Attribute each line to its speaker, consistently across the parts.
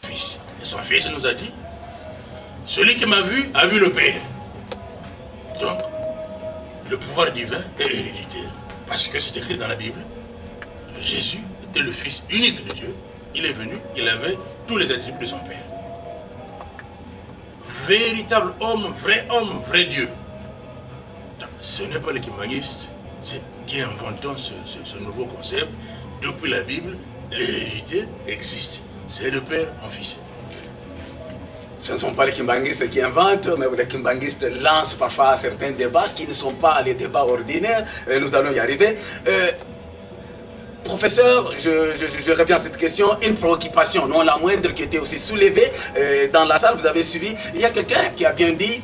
Speaker 1: Fils. Et son Fils nous a dit, celui qui m'a vu a vu le Père. Donc, le pouvoir divin est héréditaire. Parce que c'est écrit dans la Bible, Jésus était le Fils unique de Dieu. Il est venu, il avait tous les attributs de son Père. Véritable homme, vrai Dieu. Donc, ce n'est pas les kimbanguistes qui inventent ce nouveau concept. Depuis la Bible, l'hérédité existe. C'est de père en fils.
Speaker 2: Ce ne sont pas les kimbanguistes qui inventent, mais les kimbanguistes lancent parfois certains débats qui ne sont pas les débats ordinaires. Nous allons y arriver. Professeur, je reviens à cette question. Une préoccupation, non la moindre, qui était aussi soulevée dans la salle. Vous avez suivi. Il y a quelqu'un qui a bien dit,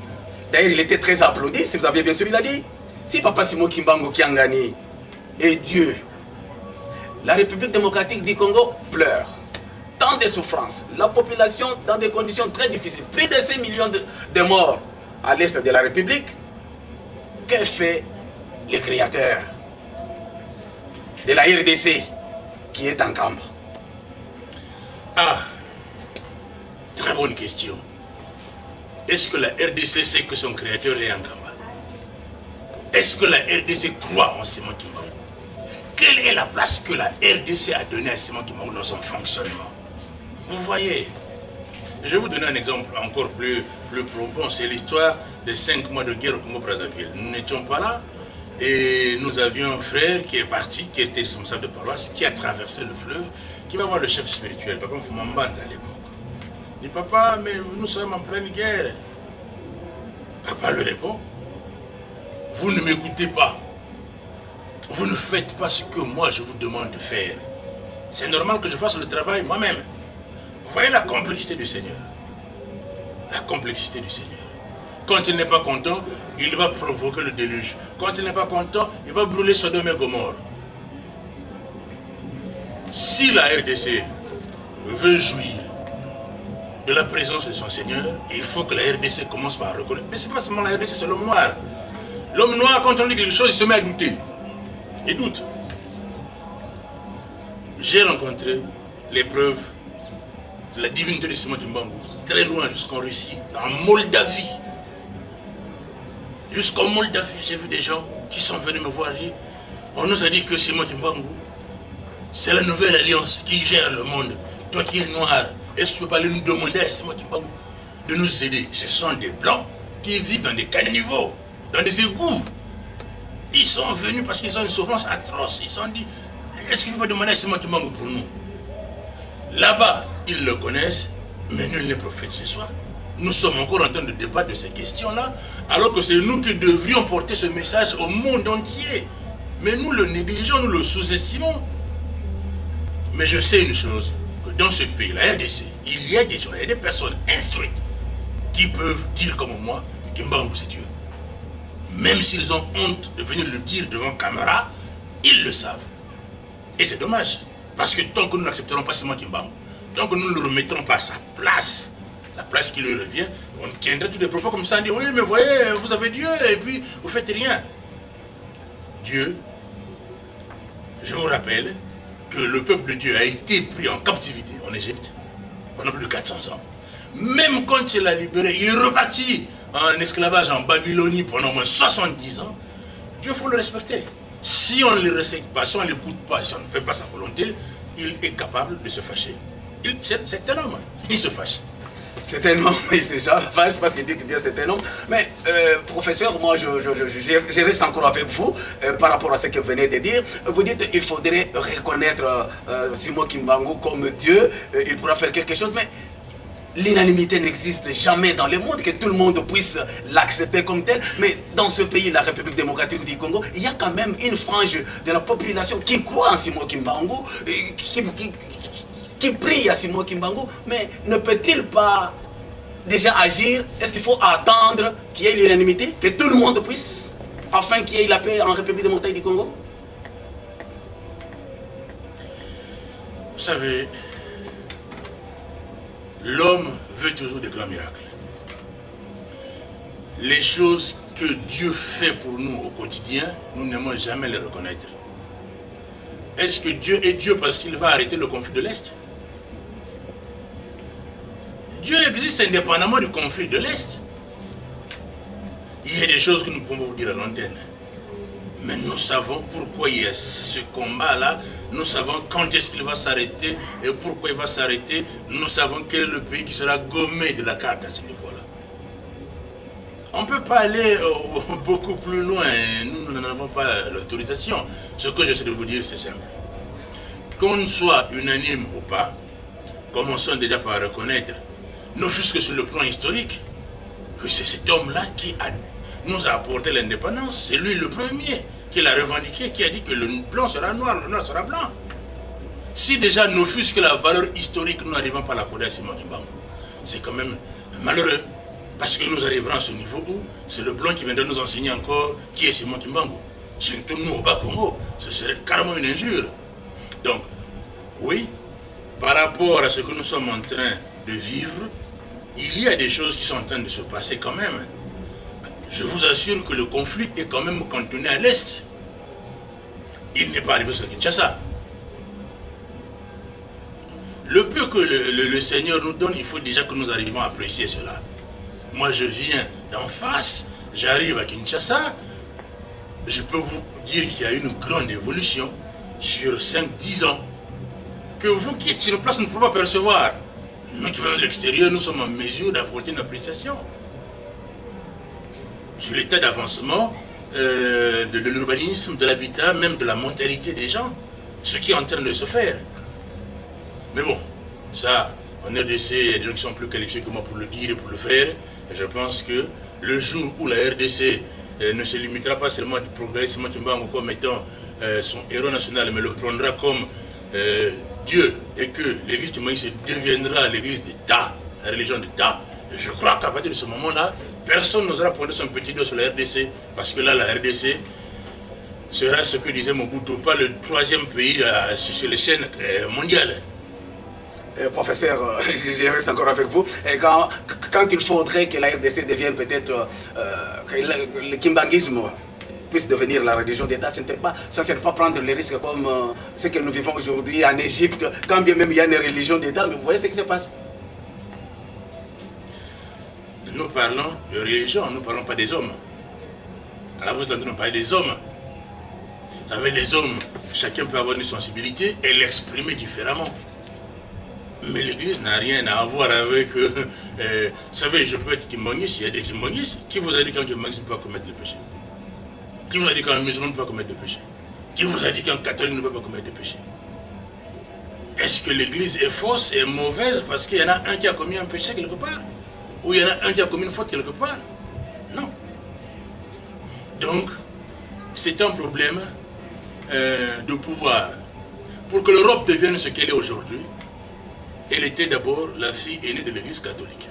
Speaker 2: d'ailleurs il était très applaudi, si vous avez bien suivi, il a dit, si Papa Simon Kimbangu Kiangani est Dieu, la République démocratique du Congo pleure. Tant de souffrances, la population dans des conditions très difficiles, plus de 6 millions de morts à l'est de la République. Que fait le créateur de la RDC qui est en Kamba?
Speaker 1: Ah, très bonne question. Est-ce que la RDC sait que son créateur est en Kamba? Est-ce que la RDC croit en Simon Kimbangu? Quelle est la place que la RDC a donnée à Simon Kimbangu dans son fonctionnement? Vous voyez, je vais vous donner un exemple encore plus probant. C'est l'histoire des 5 mois de guerre au Congo-Brazzaville. Nous n'étions pas là et nous avions un frère qui est parti, qui était responsable de paroisse, qui a traversé le fleuve, qui va voir le chef spirituel, Papa Mfumambanza à l'époque. Il dit, papa, mais nous sommes en pleine guerre. Papa lui répond, vous ne m'écoutez pas. Vous ne faites pas ce que moi je vous demande de faire. C'est normal que je fasse le travail moi-même. Vous voyez la complexité du Seigneur. La complexité du Seigneur. Quand il n'est pas content, il va provoquer le déluge. Quand il n'est pas content, il va brûler Sodome et Gomorrhe. Si la RDC veut jouir de la présence de son Seigneur, il faut que la RDC commence par reconnaître. Mais ce n'est pas seulement la RDC, c'est l'homme noir. L'homme noir, quand on dit quelque chose, il se met à douter. Il doute. J'ai rencontré les preuves de la divinité de Simon Kimbangu, très loin, jusqu'en Russie, en Moldavie. Jusqu'en Moldavie, j'ai vu des gens qui sont venus me voir dire, on nous a dit que Simon Kimbangu, c'est la nouvelle alliance qui gère le monde. Toi qui es noir, est-ce que tu peux pas aller nous demander à Simon Kimbangu de nous aider? Ce sont des blancs qui vivent dans des caniveaux, dans des égouts. Ils sont venus parce qu'ils ont une souffrance atroce. Ils se sont dit, est-ce que je peux demander à Simon Kimbangu pour nous? Là-bas, ils le connaissent, mais nul n'est prophète ce soir. Nous sommes encore en train de débattre de ces questions-là, alors que c'est nous qui devrions porter ce message au monde entier. Mais nous le négligeons, nous le sous-estimons. Mais je sais une chose, que dans ce pays, la RDC, il y a des gens, il y a des personnes instruites qui peuvent dire comme moi, Kimbangu c'est Dieu. Même s'ils ont honte de venir le dire devant caméra, ils le savent. Et c'est dommage. Parce que tant que nous n'accepterons pas Simon Kimbangu, tant que nous ne le remettrons pas à sa place, la place qui lui revient, on tiendra tous des propos comme ça, on dit, oui, mais voyez, vous avez Dieu, et puis vous faites rien. Dieu, je vous rappelle que le peuple de Dieu a été pris en captivité en Égypte pendant plus de 400 ans. Même quand il l'a libéré, il est reparti en esclavage en Babylonie pendant au moins 70 ans. Dieu, il faut le respecter. Si on ne le respecte pas, si on ne l'écoute pas, si on ne fait pas sa volonté, il est capable de se fâcher. C'est un homme, il se fâche.
Speaker 2: C'est un homme, il se fâche parce qu'il dit que Dieu c'est un homme. Mais professeur, moi je reste encore avec vous par rapport à ce que vous venez de dire. Vous dites qu'il faudrait reconnaître Simon Kimbangu comme Dieu, il pourra faire quelque chose, mais l'unanimité n'existe jamais dans le monde, que tout le monde puisse l'accepter comme tel. Mais dans ce pays, la République démocratique du Congo, il y a quand même une frange de la population qui croit en Simon Kimbangu, qui prie à Simon Kimbangu. Mais ne peut-il pas déjà agir? Est-ce qu'il faut attendre qu'il y ait l'unanimité, que tout le monde puisse, afin qu'il y ait la paix en République démocratique du Congo?
Speaker 1: Vous savez, l'homme veut toujours des grands miracles. Les choses que Dieu fait pour nous au quotidien, nous n'aimons jamais les reconnaître. Est-ce que Dieu est Dieu parce qu'il va arrêter le conflit de l'Est? Dieu existe indépendamment du conflit de l'Est. Il y a des choses que nous ne pouvons pas vous dire à l'antenne. Mais nous savons pourquoi il y a ce combat-là. Nous savons quand est-ce qu'il va s'arrêter et pourquoi il va s'arrêter. Nous savons quel est le pays qui sera gommé de la carte à ce niveau-là. On ne peut pas aller beaucoup plus loin. Nous n'en avons pas l'autorisation. Ce que j'essaie de vous dire, c'est simple. Qu'on soit unanime ou pas, commençons déjà par reconnaître, ne fût-ce que sur le plan historique, que c'est cet homme-là qui nous a apporté l'indépendance. C'est lui le premier qui l'a revendiqué, qui a dit que le blanc sera noir, le noir sera blanc. Si déjà, ne fût-ce que la valeur historique, nous n'arrivons pas à la connaître à Simon Kimbangu, c'est quand même malheureux. Parce que nous arriverons à ce niveau où c'est le blanc qui viendra nous enseigner encore qui est Simon Kimbangu. Surtout nous au Bas-Congo, ce serait carrément une injure. Donc, oui, par rapport à ce que nous sommes en train de vivre, il y a des choses qui sont en train de se passer quand même. Je vous assure que le conflit est quand même cantonné à l'Est. Il n'est pas arrivé sur Kinshasa. Le peu que le Seigneur nous donne, il faut déjà que nous arrivions à apprécier cela. Moi, je viens d'en face, j'arrive à Kinshasa, je peux vous dire qu'il y a eu une grande évolution sur 5-10 ans. Que vous qui êtes sur place ne pouvez pas percevoir. Nous qui venons de l'extérieur, nous sommes en mesure d'apporter une appréciation sur l'état d'avancement de l'urbanisme, de l'habitat, même de la mentalité des gens, ce qui est en train de se faire. Mais bon, ça, en RDC, il y a des gens qui sont plus qualifiés que moi pour le dire et pour le faire. Et je pense que le jour où la RDC ne se limitera pas seulement à progresser Simon Kimbangu comme étant son héros national, mais le prendra comme Dieu, et que l'église Kimbangu deviendra l'église d'État, la religion d'État, je crois qu'à partir de ce moment-là, personne n'osera prendre son petit doigt sur la RDC, parce que là, la RDC sera ce que disait Mobutu, pas le troisième pays sur les chaînes mondiales.
Speaker 2: Professeur, je reste encore avec vous. Et quand il faudrait que la RDC devienne peut-être, que le kimbanguisme puisse devenir la religion d'État, ça ne serait pas prendre les risques comme ce que nous vivons aujourd'hui en Égypte, quand bien même il y a une religion d'État, mais vous voyez ce qui se passe.
Speaker 1: Nous parlons de religion, nous ne parlons pas des hommes. Alors vous êtes en train de parler des hommes. Vous savez, les hommes, chacun peut avoir une sensibilité et l'exprimer différemment. Mais l'église n'a rien à voir avec... vous savez, je peux être kimbanguiste, il y a des kimbanguistes. Qui vous a dit qu'un kimbanguiste ne peut pas commettre le péché? Qui vous a dit qu'un musulman ne peut pas commettre le péché? Qui vous a dit qu'un catholique ne peut pas commettre le péché? Est-ce que l'église est fausse et mauvaise parce qu'il y en a un qui a commis un péché quelque part? Ou il y en a un qui a commis une faute quelque part? Non. Donc, c'est un problème de pouvoir. Pour que l'Europe devienne ce qu'elle est aujourd'hui, elle était d'abord la fille aînée de l'église catholique.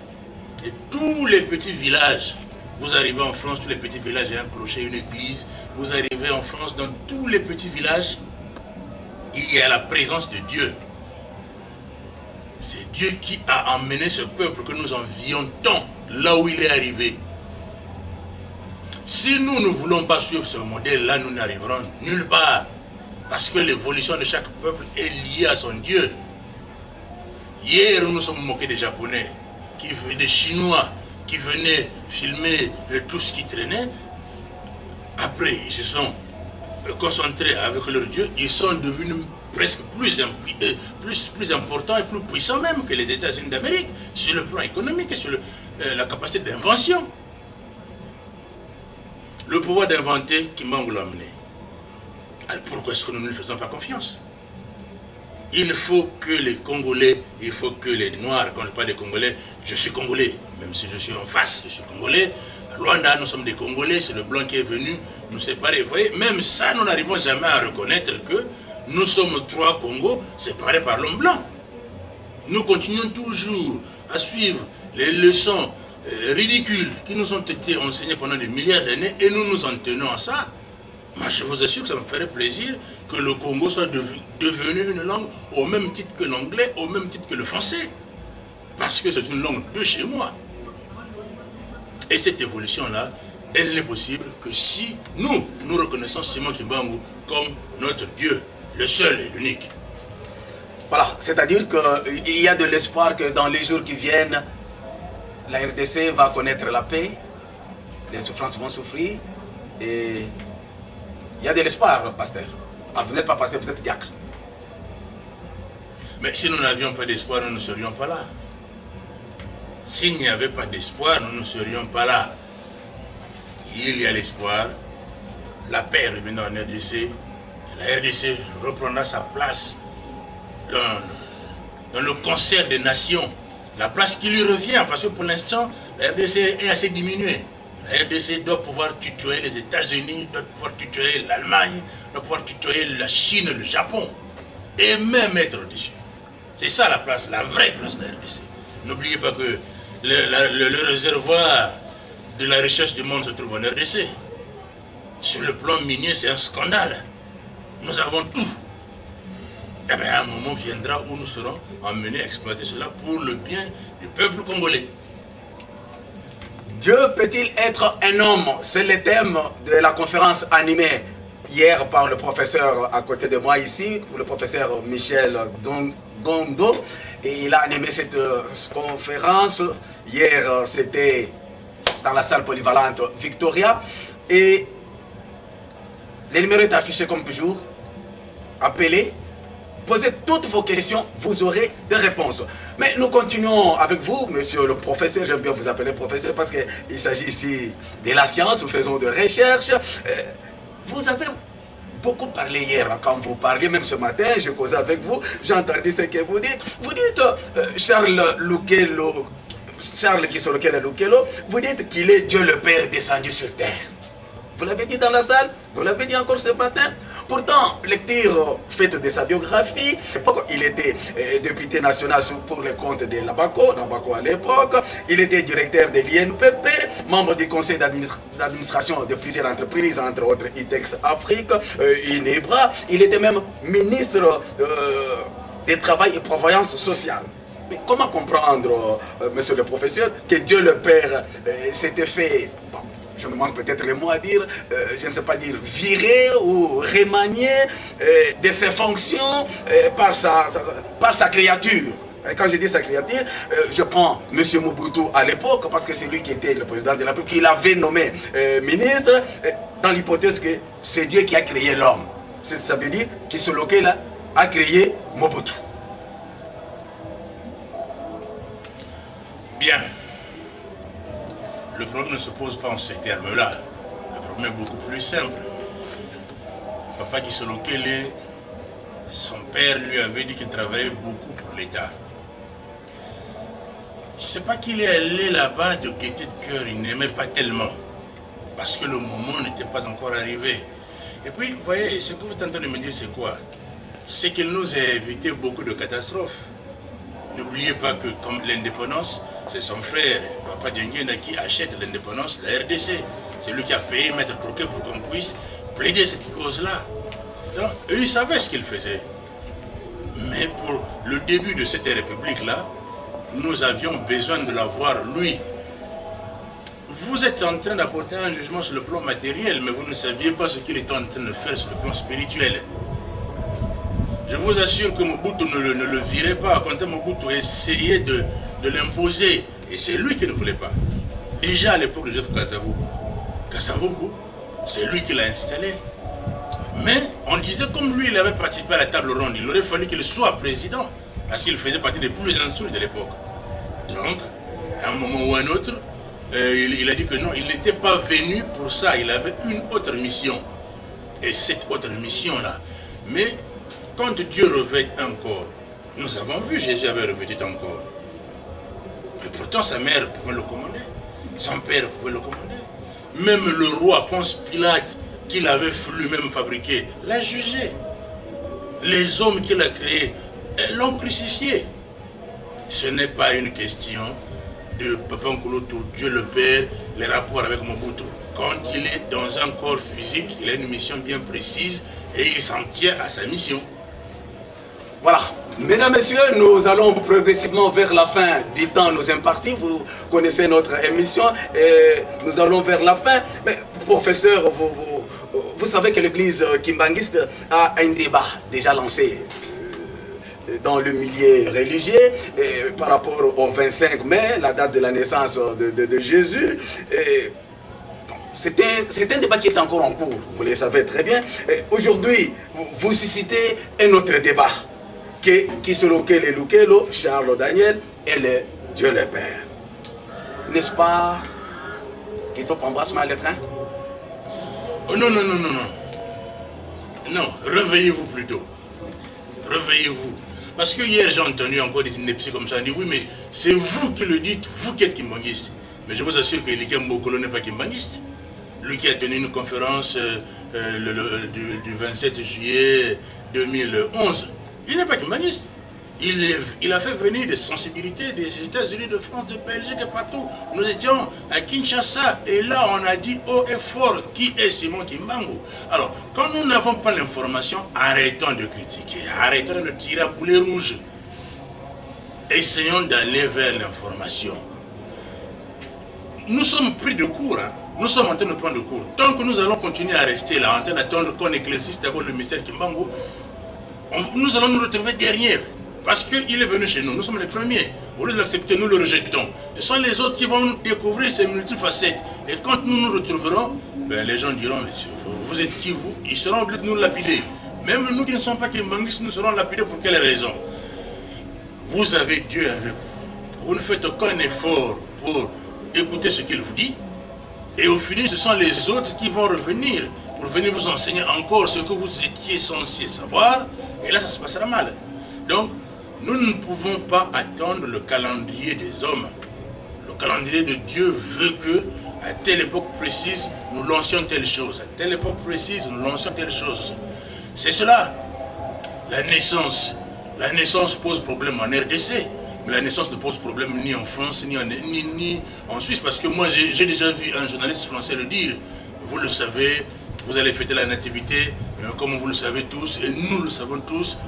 Speaker 1: Et tous les petits villages, vous arrivez en France, tous les petits villages, il y a un clocher, une église. Vous arrivez en France, dans tous les petits villages, il y a la présence de Dieu. C'est Dieu qui a emmené ce peuple que nous envions tant, là où il est arrivé. Si nous ne voulons pas suivre ce modèle-là, nous n'arriverons nulle part. Parce que l'évolution de chaque peuple est liée à son Dieu. Hier, nous nous sommes moqués des Japonais, des Chinois, qui venaient filmer tout ce qui traînait. Après, ils se sont concentrés avec leur Dieu. Ils sont devenus presque plus importants et plus puissants même que les États-Unis d'Amérique, sur le plan économique et sur la capacité d'invention. Le pouvoir d'inventer, Kimbangu l'a amené. Alors pourquoi est-ce que nous ne lui faisons pas confiance? Il faut que les Congolais, il faut que les Noirs, quand je parle des Congolais, je suis Congolais, même si je suis en face, je suis Congolais. À Rwanda, nous sommes des Congolais, c'est le blanc qui est venu nous séparer. Vous voyez, même ça, nous n'arrivons jamais à reconnaître que nous sommes 3 Congos séparés par l'homme blanc. Nous continuons toujours à suivre les leçons ridicules qui nous ont été enseignées pendant des milliards d'années et nous nous en tenons à ça. Moi, je vous assure que ça me ferait plaisir que le Congo soit devenu une langue au même titre que l'anglais, au même titre que le français. Parce que c'est une langue de chez moi. Et cette évolution-là, elle n'est possible que si nous reconnaissons Simon Kimbangu comme notre Dieu, le seul et l'unique.
Speaker 2: Voilà, c'est-à-dire qu'il y a de l'espoir que dans les jours qui viennent, la RDC va connaître la paix, les souffrances vont souffrir, et il y a de l'espoir, pasteur. Ah, vous n'êtes pas pasteur, vous êtes diacre.
Speaker 1: Mais si nous n'avions pas d'espoir, nous ne serions pas là. S'il n'y avait pas d'espoir, nous ne serions pas là. Il y a l'espoir, la paix revenant en RDC, la RDC reprendra sa place dans le concert des nations, la place qui lui revient, parce que pour l'instant, la RDC est assez diminuée. La RDC doit pouvoir tutoyer les États-Unis, doit pouvoir tutoyer l'Allemagne, doit pouvoir tutoyer la Chine, le Japon, et même être au-dessus. C'est ça la place, la vraie place de la RDC. N'oubliez pas que le réservoir de la recherche du monde se trouve en RDC. Sur le plan minier, c'est un scandale. Nous avons tout. Eh bien, un moment viendra où nous serons emmenés à exploiter cela pour le bien du peuple congolais.
Speaker 2: Dieu peut-il être un homme? C'est le thème de la conférence animée hier par le professeur à côté de moi ici, le professeur Michel Dondo. Et il a animé cette conférence. Hier, c'était dans la salle polyvalente Victoria. Et le numéro est affiché comme toujours. Appelez, posez toutes vos questions, vous aurez des réponses. Mais nous continuons avec vous, monsieur le professeur. J'aime bien vous appeler professeur parce qu'il s'agit ici de la science, nous faisons des recherches. Vous avez beaucoup parlé hier, quand vous parliez, même ce matin, je causais avec vous, j'ai entendu ce que vous dites. Vous dites, Charles Lukelo, Charles Lukelo, vous dites qu'il est Dieu le Père descendu sur terre. Vous l'avez dit dans la salle, vous l'avez dit encore ce matin. Pourtant, lecture faite de sa biographie, il était député national pour les comptes de l'Abaco à l'époque, il était directeur de l'INPP, membre du conseil d'administration de plusieurs entreprises, entre autres ITEX Afrique, INEBRA, il était même ministre des Travail et Prévoyance sociale. Mais comment comprendre, monsieur le professeur, que Dieu le Père s'était fait, bon, je me manque peut-être les mots à dire, je ne sais pas dire virer ou remanier de ses fonctions par sa créature. Et quand je dis sa créature, je prends M. Mobutu à l'époque, parce que c'est lui qui était le président de la République, il avait nommé ministre, dans l'hypothèse que c'est Dieu qui a créé l'homme. Ça veut dire que ce local-là a créé Mobutu.
Speaker 1: Bien. Le problème ne se pose pas en ces termes-là. Le problème est beaucoup plus simple. Papa Gisolo Kele, son père lui avait dit qu'il travaillait beaucoup pour l'État. Je ne sais pas qu'il est allé là-bas de gaieté de cœur, il n'aimait pas tellement. Parce que le moment n'était pas encore arrivé. Et puis, vous voyez, ce que vous êtes en train de me dire, c'est quoi? C'est qu'il nous a évité beaucoup de catastrophes. N'oubliez pas que comme l'indépendance, c'est son frère, Papa Diengena, qui achète l'indépendance de la RDC. C'est lui qui a payé Maître Croquet pour qu'on puisse plaider cette cause-là. Donc, eux, ils savaient ce qu'ils faisaient. Mais pour le début de cette république-là, nous avions besoin de l'avoir, lui. Vous êtes en train d'apporter un jugement sur le plan matériel, mais vous ne saviez pas ce qu'il était en train de faire sur le plan spirituel. Je vous assure que Mobutu ne le virait pas. Quand Mobutu essayait de l'imposer, et c'est lui qui ne voulait pas. Déjà à l'époque de Joseph Kasavubu, c'est lui qui l'a installé. Mais on disait comme lui, il avait participé à la table ronde, il aurait fallu qu'il soit président, parce qu'il faisait partie des plus insolites de l'époque. Donc, à un moment ou à un autre, il a dit que non, il n'était pas venu pour ça, il avait une autre mission. Et c'est cette autre mission-là. Mais quand Dieu revêt un corps, nous avons vu Jésus avait revêtu un corps. Mais pourtant sa mère pouvait le commander, son père pouvait le commander. Même le roi Ponce Pilate, qu'il avait lui-même fabriqué, l'a jugé. Les hommes qu'il a créés l'ont crucifié. Ce n'est pas une question de Papa Nkoloto, Dieu le Père, les rapports avec Mobutu. Quand il est dans un corps physique, il a une mission bien précise et il s'en tient à sa mission.
Speaker 2: Voilà. Mesdames, Messieurs, nous allons progressivement vers la fin du temps nous imparti. Vous connaissez notre émission et nous allons vers la fin. Mais professeur, vous savez que l'église kimbanguiste a un débat déjà lancé dans le milieu religieux par rapport au 25 mai, la date de la naissance de Jésus. C'est un débat qui est encore en cours, vous le savez très bien. Aujourd'hui, vous suscitez un autre débat qui se lequel Charles Daniel et le Dieu le Père. N'est-ce pas qui t'embrasse mal le train?
Speaker 1: Oh non, non, non, non, non. Non, réveillez-vous plutôt. Réveillez-vous. Parce que hier, j'ai entendu encore des inepties comme ça. On dit, oui, mais c'est vous qui le dites, vous qui êtes kimbangiste. Mais je vous assure que Likia Mbokolo n'est pas kimbangiste. Lui qui a tenu une conférence du 27 juillet 2011, il n'est pas kimbangiste. Il a fait venir des sensibilités des États-Unis, de France, de Belgique et partout. Nous étions à Kinshasa et là on a dit haut et fort qui est Simon Kimbangu. Alors, quand nous n'avons pas l'information, arrêtons de critiquer, arrêtons de tirer à boulet rouge. Essayons d'aller vers l'information. Nous sommes pris de court, hein. Nous sommes en train de prendre de court. Tant que nous allons continuer à rester là, en train d'attendre qu'on éclaircisse d'abord le mystère Kimbangu, nous allons nous retrouver derrière. Parce qu'il est venu chez nous, nous sommes les premiers. Au lieu de l'accepter, nous le rejetons. Ce sont les autres qui vont découvrir ces multifacettes. Et quand nous nous retrouverons, ben, les gens diront, mais vous êtes qui vous? Ils seront obligés de nous lapider. Même nous qui ne sommes pas kimbanguistes, nous serons lapidés pour quelle raison? Vous avez Dieu avec vous. Vous ne faites aucun effort pour écouter ce qu'il vous dit. Et au final, ce sont les autres qui vont revenir pour venir vous enseigner encore ce que vous étiez censé savoir. Et là, ça se passera mal. Donc, nous ne pouvons pas attendre le calendrier des hommes. Le calendrier de Dieu veut que, à telle époque précise, nous lancions telle chose. À telle époque précise, nous lancions telle chose. C'est cela. La naissance pose problème en RDC. Mais la naissance ne pose problème ni en France, ni en Suisse. Parce que moi, j'ai déjà vu un journaliste français le dire. Vous le savez, vous allez fêter la nativité. Comme vous le savez tous, et nous le savons tous,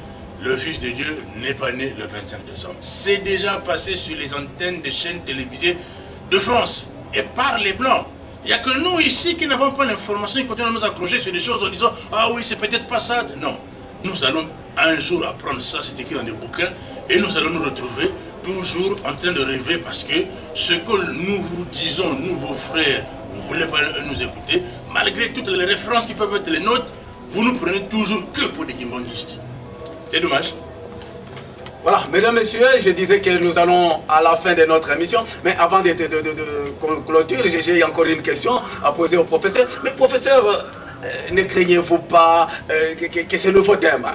Speaker 1: le Fils de Dieu n'est pas né le 25 décembre. C'est déjà passé sur les antennes des chaînes télévisées de France. Et par les Blancs. Il n'y a que nous ici qui n'avons pas l'information et continuons à nous accrocher sur des choses en disant « Ah oui, c'est peut-être pas ça ». Non. Nous allons un jour apprendre ça, c'est écrit dans des bouquins, et nous allons nous retrouver toujours en train de rêver parce que ce que nous vous disons, nous vos frères, vous ne voulez pas nous écouter, malgré toutes les références qui peuvent être les nôtres, vous nous prenez toujours que pour des kimbandistes. C'est dommage.
Speaker 2: Voilà, mesdames, messieurs, je disais que nous allons à la fin de notre émission, mais avant de clôture, j'ai encore une question à poser au professeur. Mais professeur, ne craignez-vous pas que ce nouveau thème,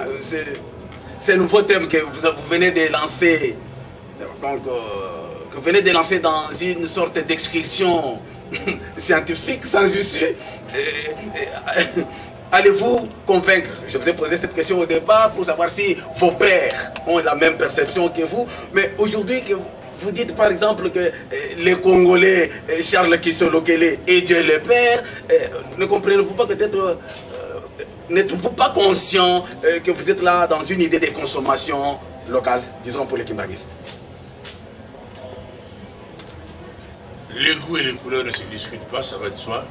Speaker 2: ce nouveau thème que vous venez de lancer, donc, que vous venez de lancer dans une sorte d'excursion scientifique sans issue, allez-vous convaincre? Je vous ai posé cette question au départ pour savoir si vos pères ont la même perception que vous. Mais aujourd'hui, que vous dites par exemple que les Congolais, Charles Kisolo-Kelé et Dieu le Père, ne comprenez-vous pas peut-être, n'êtes-vous pas conscient que vous êtes là dans une idée de consommation locale, disons pour les kimbanguistes?
Speaker 1: Les goûts et les couleurs ne se discutent pas, ça va de soi.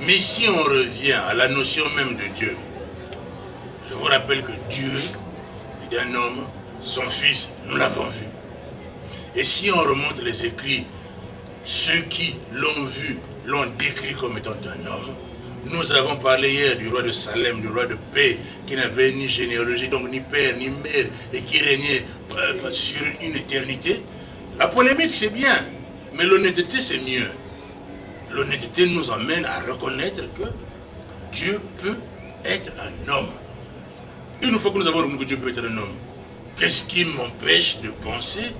Speaker 1: Mais si on revient à la notion même de Dieu, je vous rappelle que Dieu est un homme, son fils, nous l'avons vu. Et si on remonte les écrits, ceux qui l'ont vu, l'ont décrit comme étant un homme. Nous avons parlé hier du roi de Salem, du roi de paix, qui n'avait ni généalogie, donc ni père, ni mère, et qui régnait sur une éternité. La polémique, c'est bien, mais l'honnêteté, c'est mieux. L'honnêteté nous amène à reconnaître que Dieu peut être un homme. Une fois que nous avons reconnu que Dieu peut être un homme, qu'est-ce qui m'empêche de penser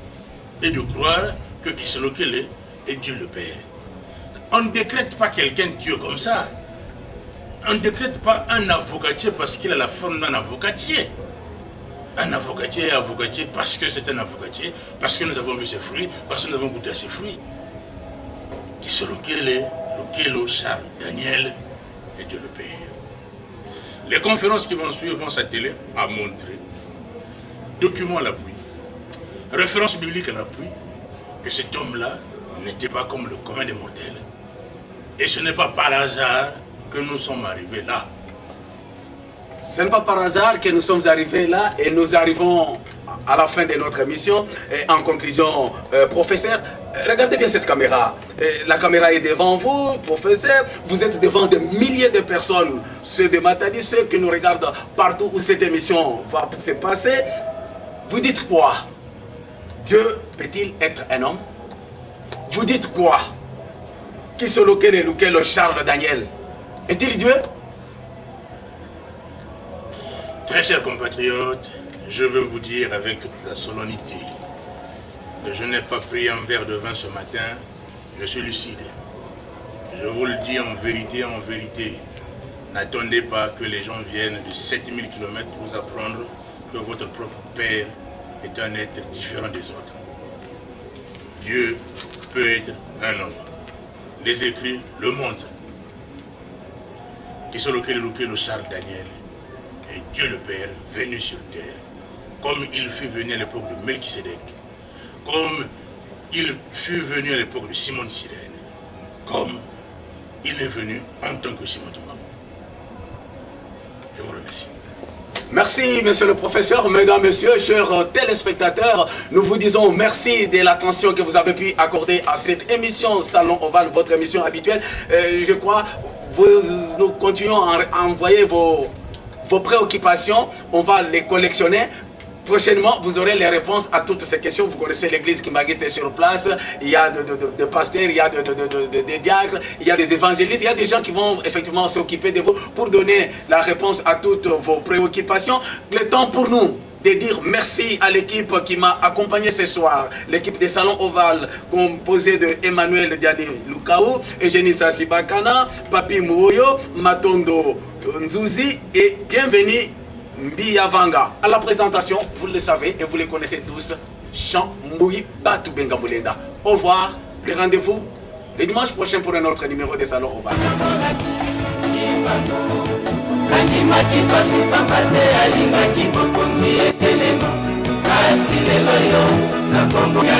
Speaker 1: et de croire que Kisolo-Kelé est Dieu le Père? On ne décrète pas quelqu'un Dieu comme ça. On ne décrète pas un avocatier parce qu'il a la forme d'un avocatier. Un avocatier est avocatier parce que c'est un avocatier, parce que nous avons vu ses fruits, parce que nous avons goûté à ses fruits. Kisolo-Kelé, Lokelo, Charles, Daniel et Dieu le Père. Les conférences qui vont suivre vont s'atteler à montrer, documents à l'appui, références bibliques à l'appui, que cet homme-là n'était pas comme le commun des mortels. Et ce n'est pas par hasard que nous sommes arrivés là.
Speaker 2: Ce n'est pas par hasard que nous sommes arrivés là et nous arrivons à la fin de notre émission. Et en conclusion, professeur, regardez bien cette caméra. La caméra est devant vous, professeur. Vous êtes devant des milliers de personnes, ceux de Matadi, ceux qui nous regardent partout où cette émission va se passer. Vous dites quoi? Dieu peut-il être un homme? Vous dites quoi? Qui sont lequel Charles Daniel? Est-il Dieu?
Speaker 1: Très chers compatriotes, je veux vous dire avec toute la solennité que je n'ai pas pris un verre de vin ce matin, je suis lucide. Je vous le dis en vérité, n'attendez pas que les gens viennent de 7000 km pour vous apprendre que votre propre Père est un être différent des autres. Dieu peut être un homme. Les écrits le montrent. Qui sont lequel Charles Daniel et Dieu le Père venu sur terre, comme il fut venu à l'époque de Melchisédek, comme il fut venu à l'époque de Simon de Cyrène, comme il est venu en tant que Simon de Maman. Je vous remercie.
Speaker 2: Merci, monsieur le professeur, mesdames, messieurs, chers téléspectateurs. Nous vous disons merci de l'attention que vous avez pu accorder à cette émission Salon Oval, votre émission habituelle. Je crois nous continuons à envoyer vos préoccupations. On va les collectionner. Prochainement, vous aurez les réponses à toutes ces questions. Vous connaissez l'église Kimbagiste sur place. Il y a de pasteurs, il y a des diacres, il y a des évangélistes, il y a des gens qui vont effectivement s'occuper de vous pour donner la réponse à toutes vos préoccupations. Le temps pour nous de dire merci à l'équipe qui m'a accompagné ce soir. L'équipe des Salons Oval composée de Emmanuel Diani Lukaou, Eugénie Sassibakana, Papi Mouoyo, Matondo Nzouzi et bienvenue Mbia Vanga. À la présentation, vous le savez et vous le connaissez tous, Jean Mboui Batou Bengamuleda. Au revoir, le rendez-vous le dimanche prochain pour un autre numéro des Salons Oval.
Speaker 3: Andimaki pasi pambate alingaki bokonzi etelema kasi lelo yo na kombo ya